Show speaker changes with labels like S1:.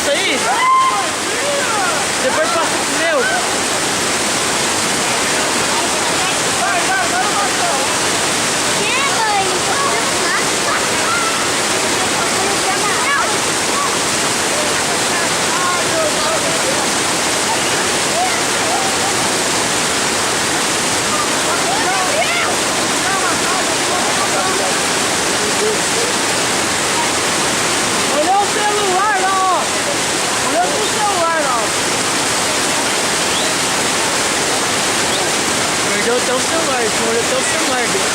S1: passa aí? Depois passa pro meu. Olhou o celular lá, ó. Olhou pro celular lá, ó. Perdeu até o celular, olhou até o celular dele.